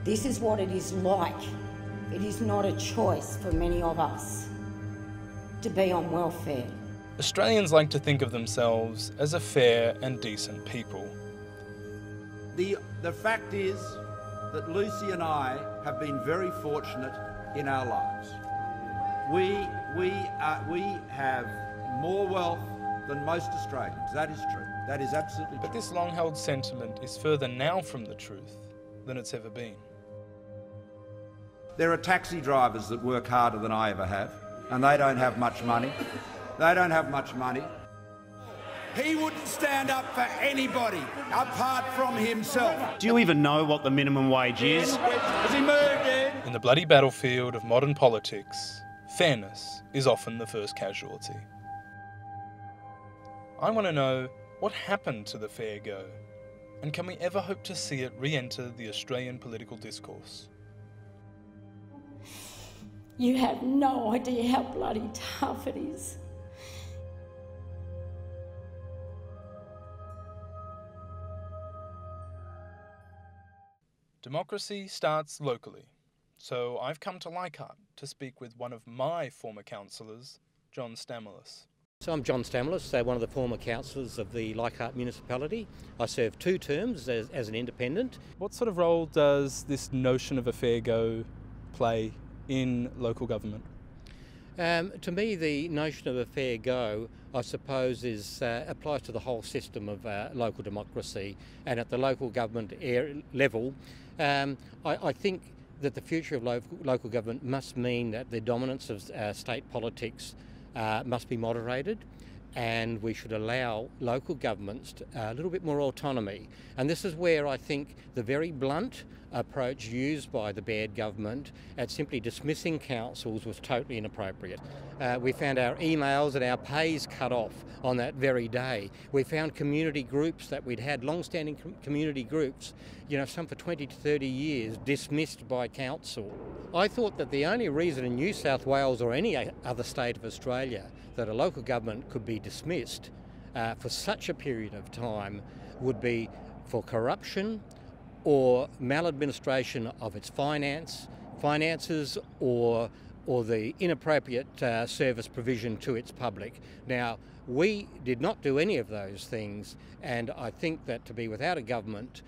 This is what it is like. It is not a choice for many of us to be on welfare. Australians like to think of themselves as a fair and decent people. The fact is that Lucy and I have been very fortunate in our lives. We have more wealth than most Australians. That is true. That is absolutely true. But this long-held sentiment is further now from the truth than it's ever been. There are taxi drivers that work harder than I ever have, and they don't have much money. They don't have much money. He wouldn't stand up for anybody apart from himself. Do you even know what the minimum wage is? Has he moved in? In the bloody battlefield of modern politics, fairness is often the first casualty. I want to know what happened to the fair go, and can we ever hope to see it re-enter the Australian political discourse? You have no idea how bloody tough it is. Democracy starts locally, so I've come to Leichhardt to speak with one of my former councillors, John Stamoulis. So I'm John Stamoulis, one of the former councillors of the Leichhardt municipality. I served 2 terms as an independent. What sort of role does this notion of a fair go play in local government? To me, the notion of a fair go, I suppose, applies to the whole system of local democracy, and at the local government level, I think that the future of local government must mean that the dominance of state politics must be moderated, and we should allow local governments a little bit more autonomy. And this is where I think the very blunt approach used by the Baird government at simply dismissing councils was totally inappropriate. We found our emails and our pays cut off on that very day. We found community groups that we'd had, long-standing community groups, some for 20 to 30 years, dismissed by council. I thought that the only reason in New South Wales or any other state of Australia that a local government could be dismissed for such a period of time would be for corruption or maladministration of its finances or the inappropriate service provision to its public. Now, we did not do any of those things, and I think that to be without a government,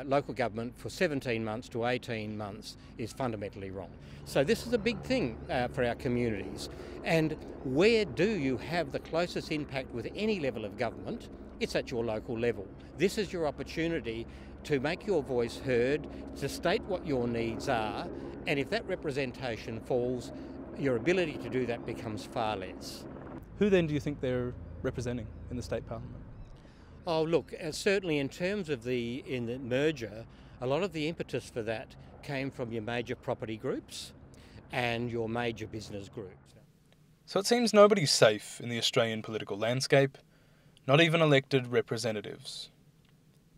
local government for 17 months to 18 months is fundamentally wrong. So this is a big thing for our communities. And where do you have the closest impact with any level of government? It's at your local level. This is your opportunity to make your voice heard, to state what your needs are, and if that representation falls, your ability to do that becomes far less. Who then do you think they're representing in the state parliament? Oh, look, certainly in terms of in the merger, a lot of the impetus for that came from your major property groups and your major business groups. So it seems nobody's safe in the Australian political landscape, not even elected representatives.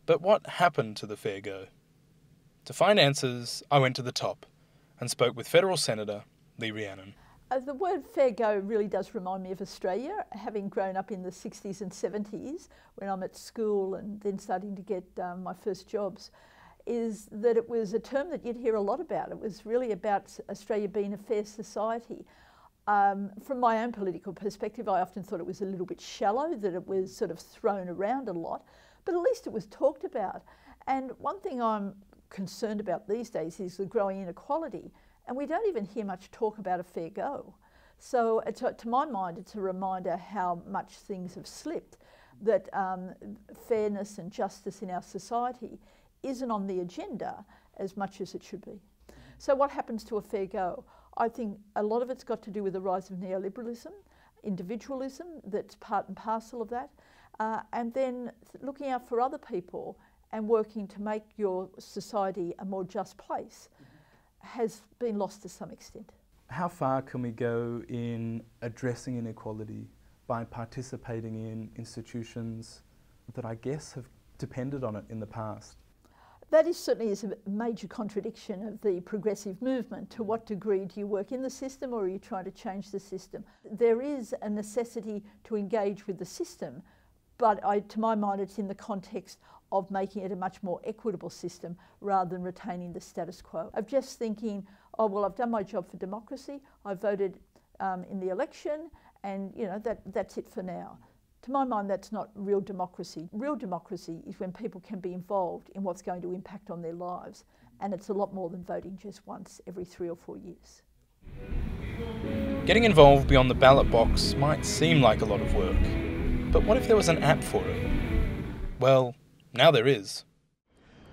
But what happened to the fair go? To find answers, I went to the top and spoke with federal Senator Lee Rhiannon. The word fair go really does remind me of Australia, having grown up in the 60s and 70s when I'm at school and then starting to get my first jobs, is that it was a term that you'd hear a lot about. It was really about Australia being a fair society. From my own political perspective, I often thought it was a little bit shallow, that it was sort of thrown around a lot, but at least it was talked about. And one thing I'm concerned about these days is the growing inequality, and we don't even hear much talk about a fair go. So to my mind, it's a reminder how much things have slipped, that fairness and justice in our society isn't on the agenda as much as it should be. So what happens to a fair go? I think a lot of it's got to do with the rise of neoliberalism, individualism, that's part and parcel of that, and then looking out for other people and working to make your society a more just place has been lost to some extent. How far can we go in addressing inequality by participating in institutions that I guess have depended on it in the past? That certainly is a major contradiction of the progressive movement. To what degree do you work in the system, or are you trying to change the system? There is a necessity to engage with the system, but to my mind it's in the context of making it a much more equitable system rather than retaining the status quo. Of just thinking, oh, well, I've done my job for democracy, I voted in the election, and that's it for now. To my mind, that's not real democracy. Real democracy is when people can be involved in what's going to impact on their lives, and it's a lot more than voting just once every 3 or 4 years. Getting involved beyond the ballot box might seem like a lot of work, but what if there was an app for it? Well, now there is.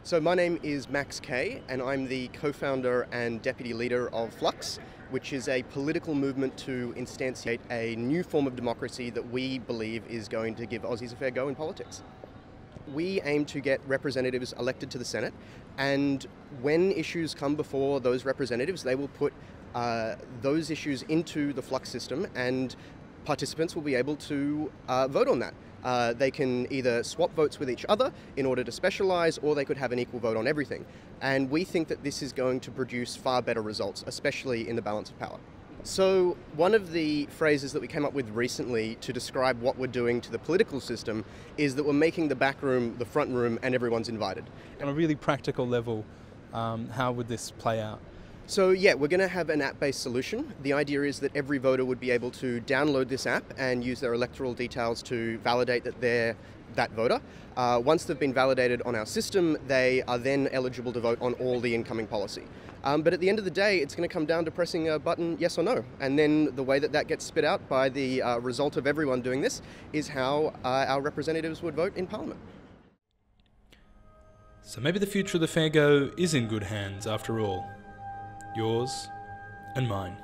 So my name is Max Kay, and I'm the co-founder and deputy leader of Flux, which is a political movement to instantiate a new form of democracy that we believe is going to give Aussies a fair go in politics. We aim to get representatives elected to the Senate, and when issues come before those representatives, they will put those issues into the Flux system, and participants will be able to vote on that. They can either swap votes with each other in order to specialise, or they could have an equal vote on everything. And we think that this is going to produce far better results, especially in the balance of power. So one of the phrases that we came up with recently to describe what we're doing to the political system is that we're making the back room the front room and everyone's invited. On a really practical level, how would this play out? So yeah, we're going to have an app-based solution. The idea is that every voter would be able to download this app and use their electoral details to validate that they're that voter. Once they've been validated on our system, they are then eligible to vote on all the incoming policy. But at the end of the day, it's going to come down to pressing a button yes or no. And then the way that that gets spit out by the result of everyone doing this is how our representatives would vote in Parliament. So maybe the future of the Fair Go is in good hands after all. Yours and mine.